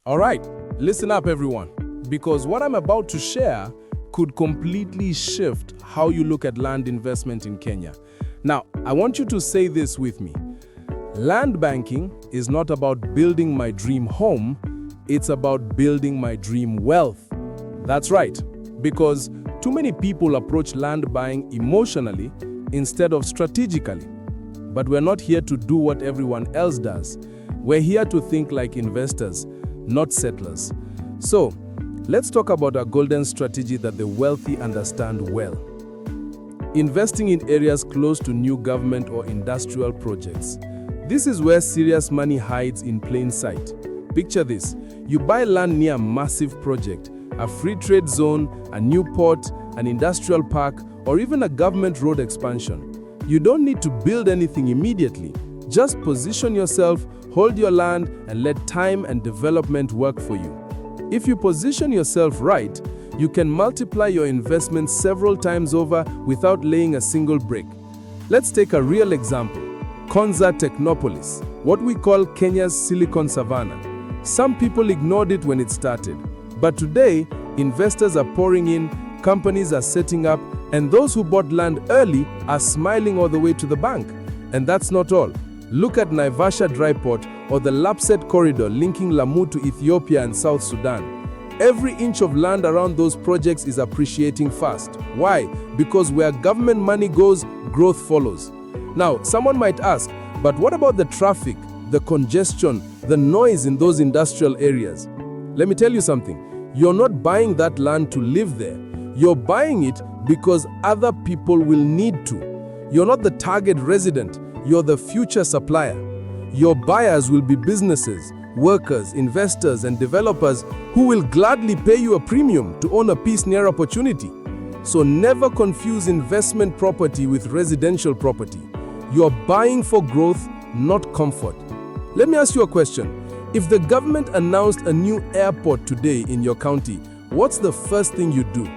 All right, listen up everyone, because what I'm about to share could completely shift how you look at land investment in Kenya. Now, I want you to say this with me. Land banking is not about building my dream home, it's about building my dream wealth. That's right, because too many people approach land buying emotionally instead of strategically. But we're not here to do what everyone else does. We're here to think like investors, not settlers. So, let's talk about a golden strategy that the wealthy understand well. Investing in areas close to new government or industrial projects. This is where serious money hides in plain sight. Picture this. You buy land near a massive project, a free trade zone, a new port, an industrial park, or even a government road expansion. You don't need to build anything immediately. Just position yourself, hold your land, and let time and development work for you. If you position yourself right, you can multiply your investment several times over without laying a single brick. Let's take a real example. Konza Technopolis, what we call Kenya's Silicon Savannah. Some people ignored it when it started. But today, investors are pouring in, companies are setting up, and those who bought land early are smiling all the way to the bank. And that's not all. Look at Naivasha Dry Port or the Lapset Corridor linking Lamu to Ethiopia and South Sudan. Every inch of land around those projects is appreciating fast. Why? Because where government money goes, growth follows. Now, someone might ask, but what about the traffic, the congestion, the noise in those industrial areas? Let me tell you something. You're not buying that land to live there. You're buying it because other people will need to. You're not the target resident. You're the future supplier. Your buyers will be businesses, workers, investors, and developers who will gladly pay you a premium to own a piece near opportunity. So never confuse investment property with residential property. You're buying for growth, not comfort. Let me ask you a question. If the government announced a new airport today in your county, what's the first thing you'd do?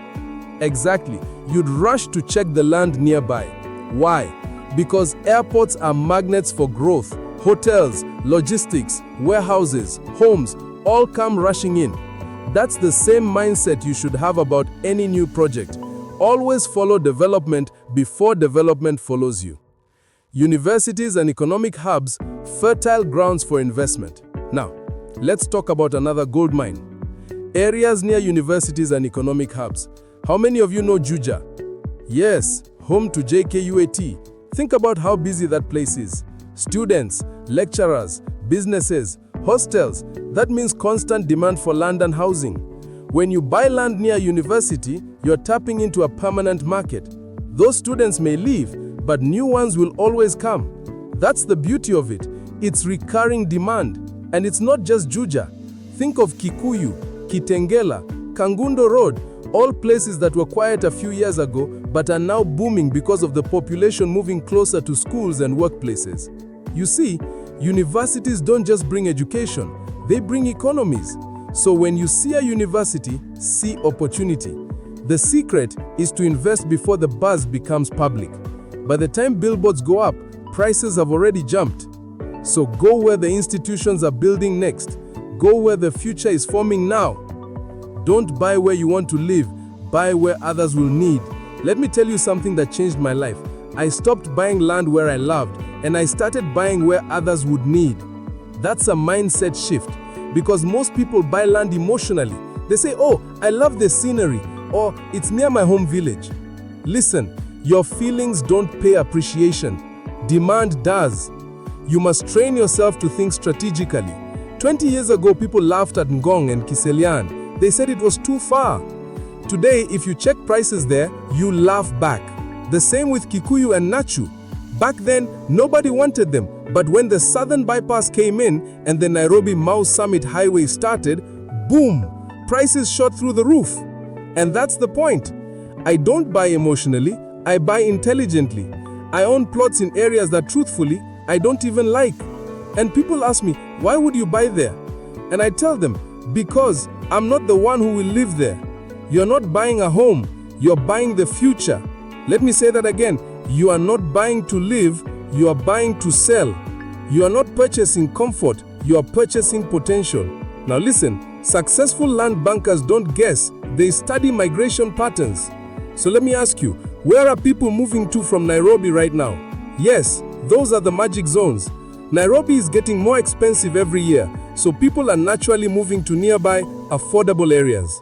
Exactly, you'd rush to check the land nearby. Why? Because airports are magnets for growth. Hotels, logistics, warehouses, homes, all come rushing in. That's the same mindset you should have about any new project. Always follow development before development follows you. Universities and economic hubs, fertile grounds for investment. Now, let's talk about another gold mine. Areas near universities and economic hubs. How many of you know Juja? Yes, home to JKUAT. Think about how busy that place is. Students, lecturers, businesses, hostels. That means constant demand for land and housing. When you buy land near a university, you're tapping into a permanent market. Those students may leave, but new ones will always come. That's the beauty of it. It's recurring demand. And it's not just Juja. Think of Kikuyu, Kitengela, Kangundo Road, all places that were quiet a few years ago but are now booming because of the population moving closer to schools and workplaces. You see, universities don't just bring education, they bring economies. So when you see a university, see opportunity. The secret is to invest before the buzz becomes public. By the time billboards go up, prices have already jumped. So go where the institutions are building next. Go where the future is forming now. Don't buy where you want to live, buy where others will need. Let me tell you something that changed my life. I stopped buying land where I loved, and I started buying where others would need. That's a mindset shift, because most people buy land emotionally. They say, oh, I love the scenery, or it's near my home village. Listen, your feelings don't pay appreciation. Demand does. You must train yourself to think strategically. 20 years ago, people laughed at Ngong and Kiselian. They said it was too far. Today, if you check prices there, you laugh back. The same with Kikuyu and Nachu. Back then, nobody wanted them. But when the Southern Bypass came in and the Nairobi-Mau Summit Highway started, boom, prices shot through the roof. And that's the point. I don't buy emotionally, I buy intelligently. I own plots in areas that truthfully, I don't even like. And people ask me, why would you buy there? And I tell them, because I'm not the one who will live there. You're not buying a home, you're buying the future. Let me say that again. You are not buying to live, you are buying to sell. You are not purchasing comfort, you are purchasing potential. Now listen, successful land bankers don't guess, they study migration patterns. So let me ask you, where are people moving to from Nairobi right now? Yes, those are the magic zones. Nairobi is getting more expensive every year, so people are naturally moving to nearby, affordable areas.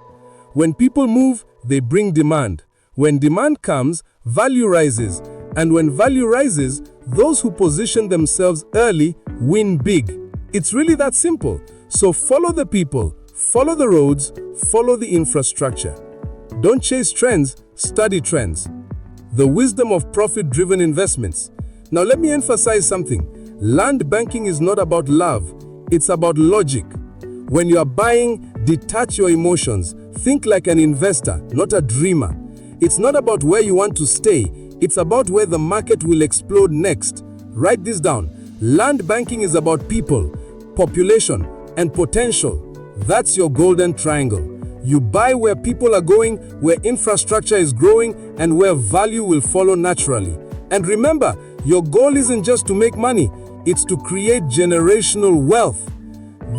When people move, they bring demand. When demand comes, value rises. And when value rises, those who position themselves early win big. It's really that simple. So follow the people, follow the roads, follow the infrastructure. Don't chase trends, study trends. The wisdom of profit-driven investments. Now let me emphasize something. Land banking is not about love, it's about logic. When you are buying, detach your emotions. Think like an investor, not a dreamer. It's not about where you want to stay, it's about where the market will explode next. Write this down. Land banking is about people, population, and potential. That's your golden triangle. You buy where people are going, where infrastructure is growing, and where value will follow naturally. And remember, your goal isn't just to make money, it's to create generational wealth.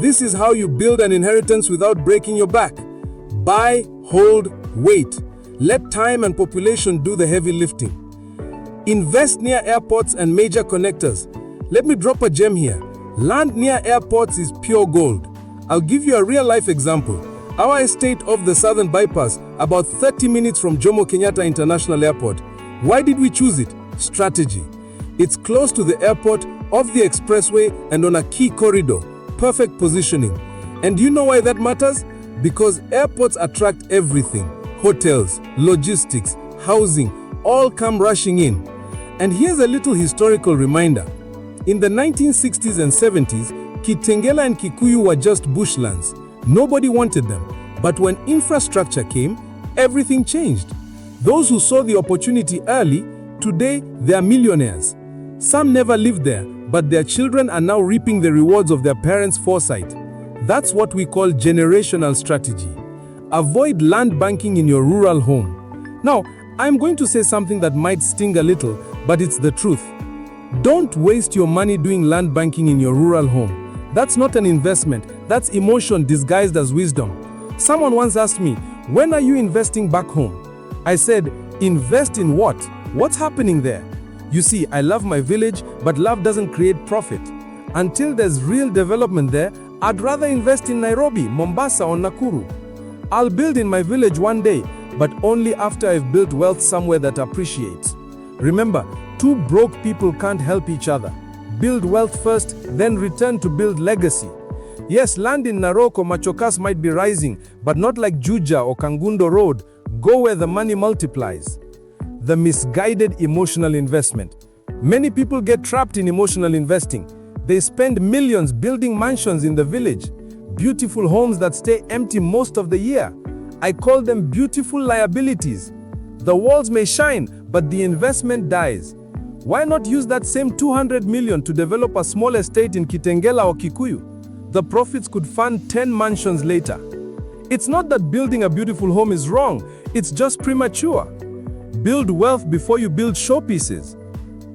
This is how you build an inheritance without breaking your back. Buy, hold, wait. Let time and population do the heavy lifting. Invest near airports and major connectors. Let me drop a gem here. Land near airports is pure gold. I'll give you a real-life example. Our estate off the Southern Bypass, about 30 minutes from Jomo Kenyatta International Airport. Why did we choose it? Strategy. It's close to the airport, off the expressway, and on a key corridor. Perfect positioning. And do you know why that matters? Because airports attract everything. Hotels, logistics, housing, all come rushing in. And here's a little historical reminder. In the 1960s and 70s, Kitengela and Kikuyu were just bushlands. Nobody wanted them. But when infrastructure came, everything changed. Those who saw the opportunity early, today they are millionaires. Some never lived there, but their children are now reaping the rewards of their parents' foresight. That's what we call generational strategy. Avoid land banking in your rural home. Now, I'm going to say something that might sting a little, but it's the truth. Don't waste your money doing land banking in your rural home. That's not an investment, that's emotion disguised as wisdom. Someone once asked me, when are you investing back home? I said, invest in what? What's happening there? You see, I love my village, but love doesn't create profit. Until there's real development there, I'd rather invest in Nairobi, Mombasa, or Nakuru. I'll build in my village one day, but only after I've built wealth somewhere that appreciates. Remember, two broke people can't help each other. Build wealth first, then return to build legacy. Yes, land in Narok or Machokas might be rising, but not like Juja or Kangundo Road. Go where the money multiplies. The misguided emotional investment. Many people get trapped in emotional investing. They spend millions building mansions in the village, beautiful homes that stay empty most of the year. I call them beautiful liabilities. The walls may shine, but the investment dies. Why not use that same 200 million to develop a small estate in Kitengela or Kikuyu? The profits could fund 10 mansions later. It's not that building a beautiful home is wrong, it's just premature. Build wealth before you build showpieces.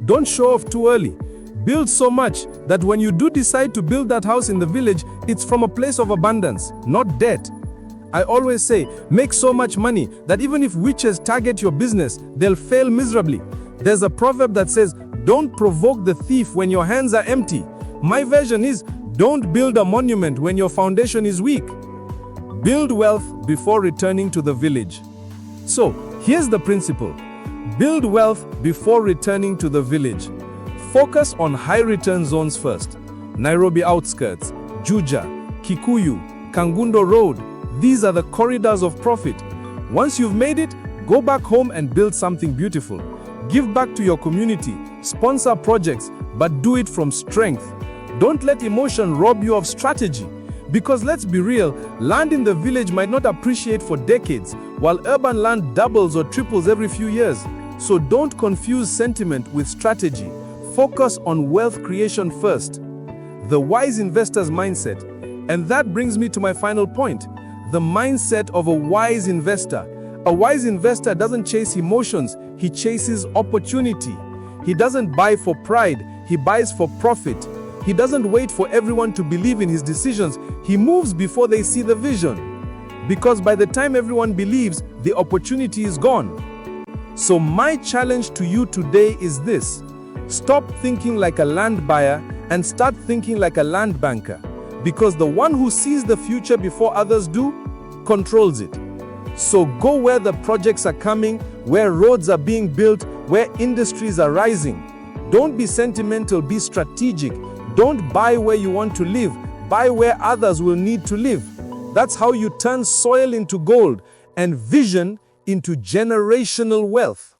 Don't show off too early. Build so much that when you do decide to build that house in the village, it's from a place of abundance, not debt. I always say, make so much money that even if witches target your business, they'll fail miserably. There's a proverb that says, don't provoke the thief when your hands are empty. My version is, don't build a monument when your foundation is weak. Build wealth before returning to the village. So, here's the principle. Build wealth before returning to the village. Focus on high return zones first. Nairobi outskirts, Juja, Kikuyu, Kangundo Road. These are the corridors of profit. Once you've made it, go back home and build something beautiful. Give back to your community, sponsor projects, but do it from strength. Don't let emotion rob you of strategy. Because let's be real, land in the village might not appreciate for decades, while urban land doubles or triples every few years. So don't confuse sentiment with strategy. Focus on wealth creation first. The wise investor's mindset. And that brings me to my final point. The mindset of a wise investor. A wise investor doesn't chase emotions, he chases opportunity. He doesn't buy for pride, he buys for profit. He doesn't wait for everyone to believe in his decisions. He moves before they see the vision. Because by the time everyone believes, the opportunity is gone. So my challenge to you today is this: stop thinking like a land buyer and start thinking like a land banker. Because the one who sees the future before others do, controls it. So go where the projects are coming, where roads are being built, where industries are rising. Don't be sentimental, be strategic. Don't buy where you want to live, buy where others will need to live. That's how you turn soil into gold and vision into generational wealth.